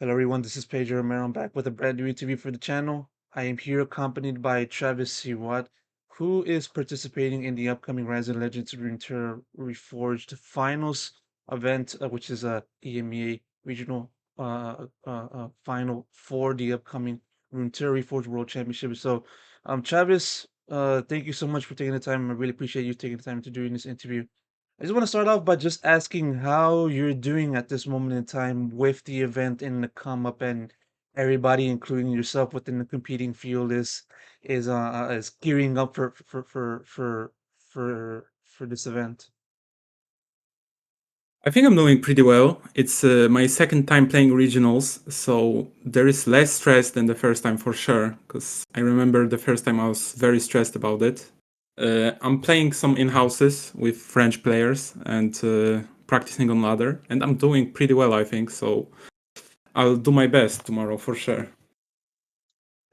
Hello everyone, this is Pedro Romero. I'm back with a brand new interview for the channel. I am here accompanied by traviscwat, who is participating in the upcoming Rise of Legends Runeterra Reforged Finals event, which is a EMEA regional final for the upcoming Runeterra Reforged World Championship. So, Travis, thank you so much for taking the time. I really appreciate you taking the time to doing this interview. I just want to start off by just asking how you're doing at this moment in time with the event in the come up, and everybody, including yourself within the competing field, is gearing up for this event. I think I'm doing pretty well. It's my second time playing regionals, so there is less stress than the first time for sure. Because I remember the first time I was very stressed about it. I'm playing some in-houses with French players and practicing on ladder, and I'm doing pretty well, I think. So I'll do my best tomorrow for sure.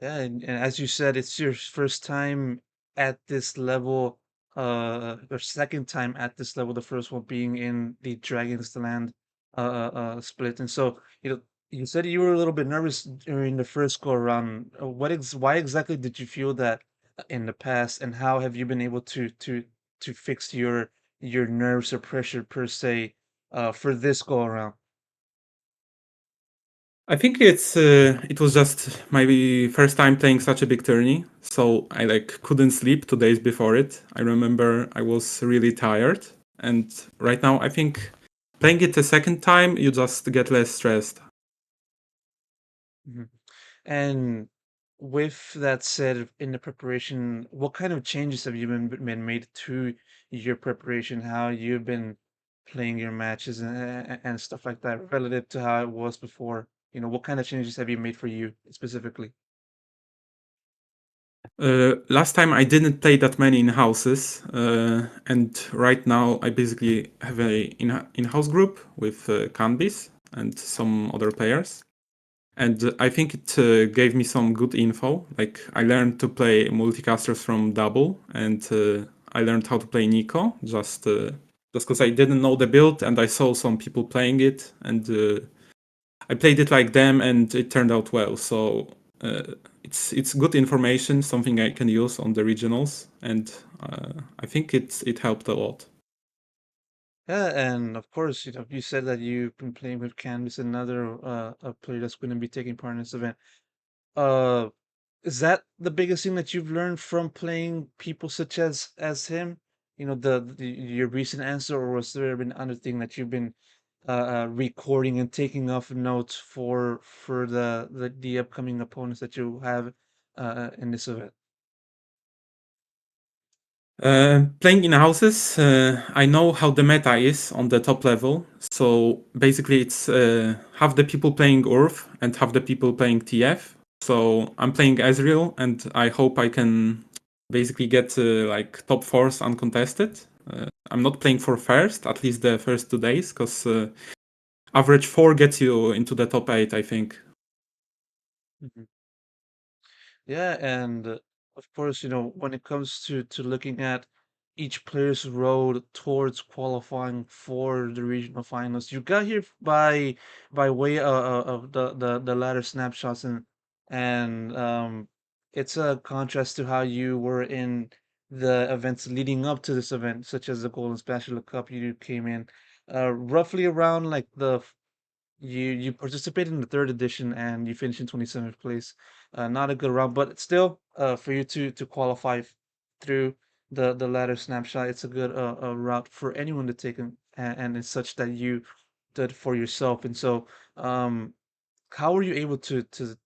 Yeah, and as you said, it's your first time at this level, or second time at this level, the first one being in the Dragon's Land split. And so, you said you were a little bit nervous during the first go around. Why exactly did you feel that in the past, and how have you been able to fix your nerves or pressure per se for this go around? I think it was just my first time playing such a big tourney, so I couldn't sleep 2 days before it. I remember I was really tired, and right now I think playing it a second time you just get less stressed. Mhm. And with that said, in the preparation, what kind of changes have you been made to your preparation? How you've been playing your matches and stuff like that relative to how it was before? What kind of changes have you made for you specifically? Last time I didn't play that many in houses, and right now I basically have a in-house group with Canbis and some other players. And I think it gave me some good info. Like I learned to play multicasters from Double, and I learned how to play Nico just because I didn't know the build, and I saw some people playing it, and I played it like them, and it turned out well. So it's good information, something I can use on the regionals, and I think it helped a lot. Yeah, and of course, you said that you've been playing with Canvas, another a player that's going to be taking part in this event. Uh, is that the biggest thing that you've learned from playing people such as him? Your recent answer, or was there been other thing that you've been recording and taking off notes for the upcoming opponents that you have in this event? Playing in houses, I know how the meta is on the top level. So basically, it's half the people playing Urf and half the people playing TF. So I'm playing Ezreal, and I hope I can basically get top fours uncontested. I'm not playing for first, at least the first 2 days, because average 4 gets you into the top 8, I think. Mhm. Yeah, and of course, when it comes to looking at each player's road towards qualifying for the regional finals, you got here by way of the latter snapshots, and it's a contrast to how you were in the events leading up to this event, such as the Golden Spatula Cup. You came in roughly around like you participated in the third edition and you finished in 27th place. Not a good round, but still, for you to qualify through the ladder snapshot, it's a good route for anyone to take, and it's such that you did for yourself. And so, um, how were you able to to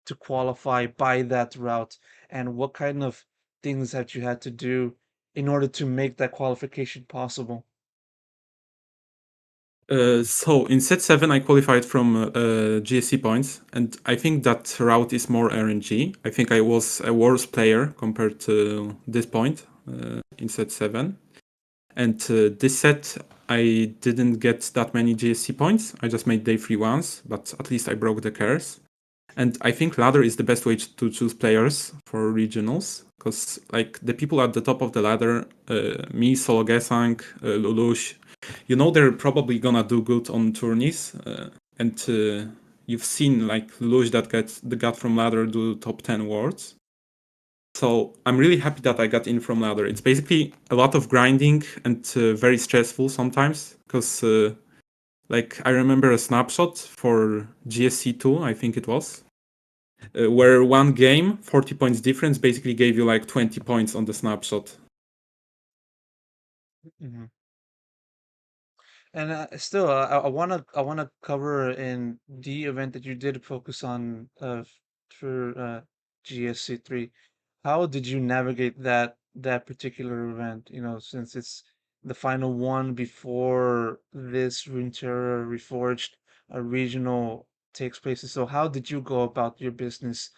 to qualify by that route, and what kind of things that you had to do in order to make that qualification possible? So in set 7, I qualified from GSC points, and I think that route is more RNG. I think I was a worse player compared to this point in set 7. And this set, I didn't get that many GSC points. I just made day 3 once, but at least I broke the curse. And I think ladder is the best way to choose players for regionals, because like the people at the top of the ladder, me, Solo Gesang, Lulush, they're probably gonna do good on tourneys, and you've seen like Luge that got from ladder do top 10 worlds. So I'm really happy that I got in from ladder. It's basically a lot of grinding and very stressful sometimes because like I remember a snapshot for GSC 2, I think it was, where one game, 40 points difference, basically gave you like 20 points on the snapshot. Hmm. And still, I wanna cover in the event that you did focus on for GSC 3. How did you navigate that particular event? You know, since it's the final one before this Runeterra Reforged regional takes place. So how did you go about your business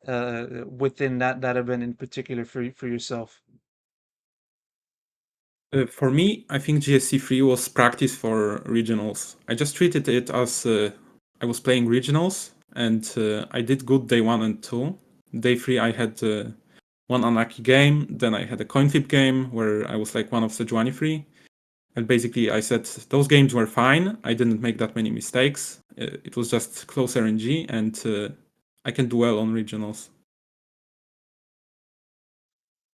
within that event in particular for yourself? For me, I think GSC 3 was practice for regionals. I just treated it as I was playing regionals, and I did good day 1 and 2. Day 3, I had one unlucky game, then I had a coin flip game where I was like one of Sejuani 3. And basically, I said those games were fine. I didn't make that many mistakes. It was just close RNG, and I can do well on regionals.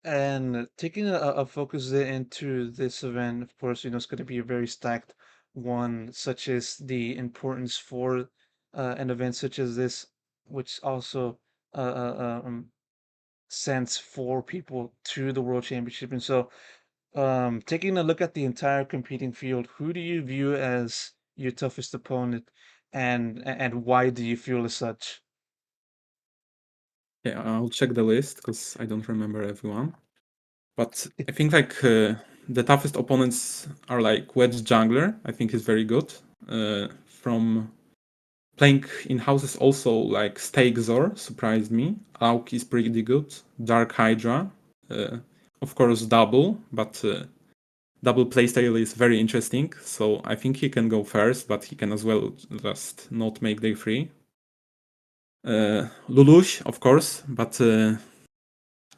And taking a focus into this event, of course, it's going to be a very stacked one, such as the importance for an event such as this, which also sends four people to the World Championship. And so, taking a look at the entire competing field, who do you view as your toughest opponent, and why do you feel as such? Yeah, I'll check the list because I don't remember everyone. But I think like the toughest opponents are like Wedge Jungler. I think is very good. From playing in houses also like Stake Zor surprised me. Auk is pretty good. Dark Hydra, uh, of course Double, but Double playstyle is very interesting. So I think he can go first, but he can as well just not make day free. Lelouch, of course, but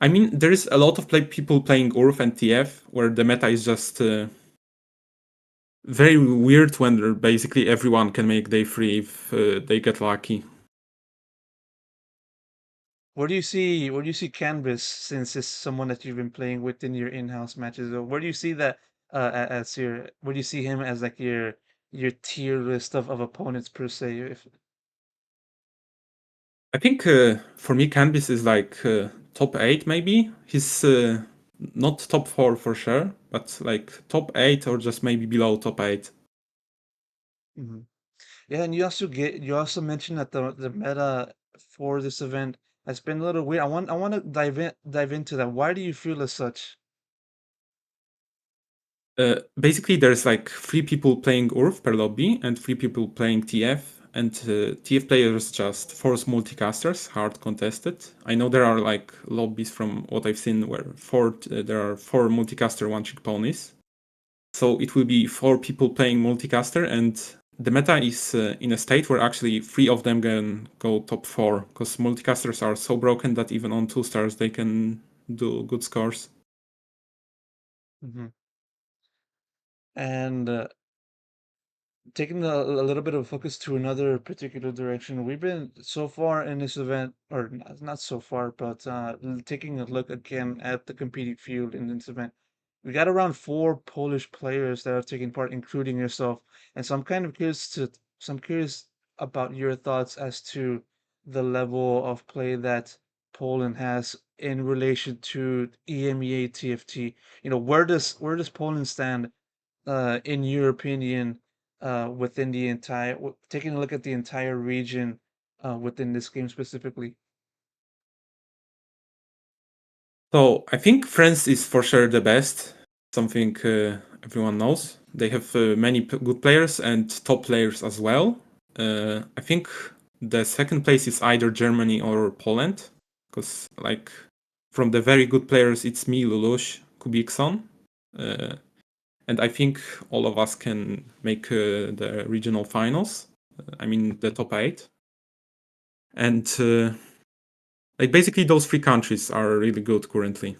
I mean, there is a lot of people playing Urf and TF where the meta is just very weird when basically everyone can make day free if they get lucky. Where do you see Canvas, since it's someone that you've been playing with in your in-house matches? Or where do you see that as your where do you see him as like your tier list of opponents per se? If I think for me, Canvas is like top 8 maybe. He's not top 4 for sure, but like top 8 or just maybe below top 8. Mhm. Yeah, and you also mentioned that the meta for this event has been a little weird. I want to dive into that. Why do you feel as such? Basically, there's like 3 people playing Urf per lobby and 3 people playing TF. And TF players just force multicasters, hard contested. I know there are like lobbies from what I've seen where there are 4 multicaster one-trick ponies. So it will be 4 people playing multicaster, and the meta is in a state where actually 3 of them can go top 4 because multicasters are so broken that even on 2 stars they can do good scores. Hmm. And taking a little bit of focus to another particular direction, we've been so far in this event, or not so far, but taking a look again at the competing field in this event. We got around four Polish players that are taking part, including yourself. And so I'm curious about your thoughts as to the level of play that Poland has in relation to EMEA TFT. Where does Poland stand in your opinion, within taking a look at the entire region, within this game specifically? So I think France is for sure the best, something everyone knows. They have many good players and top players as well. I think the second place is either Germany or Poland, because like from the very good players, it's me, Lelouch, Kubikson, uh, and I think all of us can make the regional finals. I mean the top 8, and like basically those 3 countries are really good currently,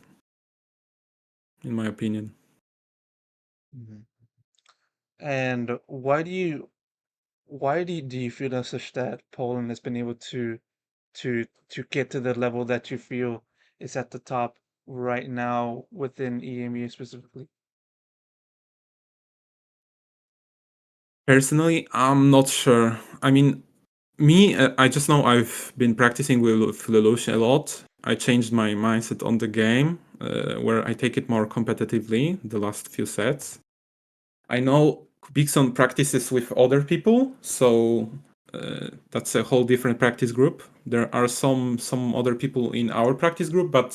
in my opinion. Mhm. And why do you? why do you feel as such that Poland has been able to get to the level that you feel is at the top right now within EMEA specifically? Personally, I'm not sure. I mean, me, I just know I've been practicing with Lelouch a lot. I changed my mindset on the game, where I take it more competitively the last few sets. I know Bigson practices with other people, so that's a whole different practice group. There are some other people in our practice group, but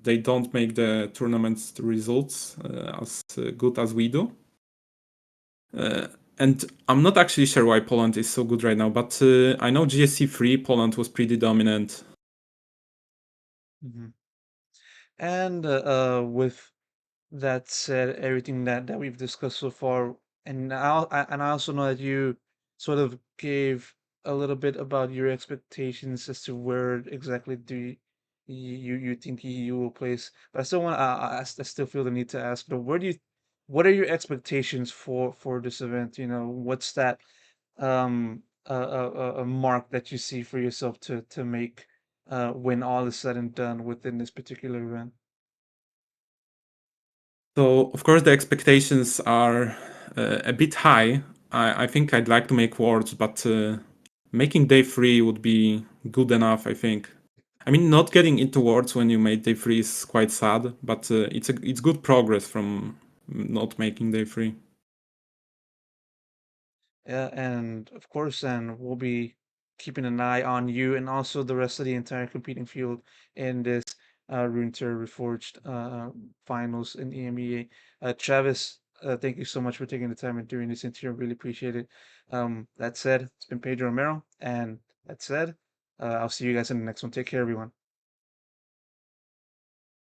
they don't make the tournaments results as good as we do. Uh, and I'm not actually sure why Poland is so good right now, but I know GSC 3 Poland was pretty dominant. Mhm. And with that said, everything that we've discussed so far, and I also know that you sort of gave a little bit about your expectations as to where exactly you think you will place. But I still want I still feel the need to ask, where do you what are your expectations for this event? What's that a mark that you see for yourself to make when all is said and done within this particular event? So, of course, the expectations are a bit high. I think I'd like to make worlds, but making day 3 would be good enough, I think. I mean, not getting into worlds when you made day 3 is quite sad, but it's good progress from not making day 3. Yeah, and of course, and we'll be keeping an eye on you and also the rest of the entire competing field in this Runeterra Reforged finals in EMEA. Travis, thank you so much for taking the time and doing this interview. I really appreciate it. That said, it's been Pedro Romero, and that said, I'll see you guys in the next one. Take care, everyone.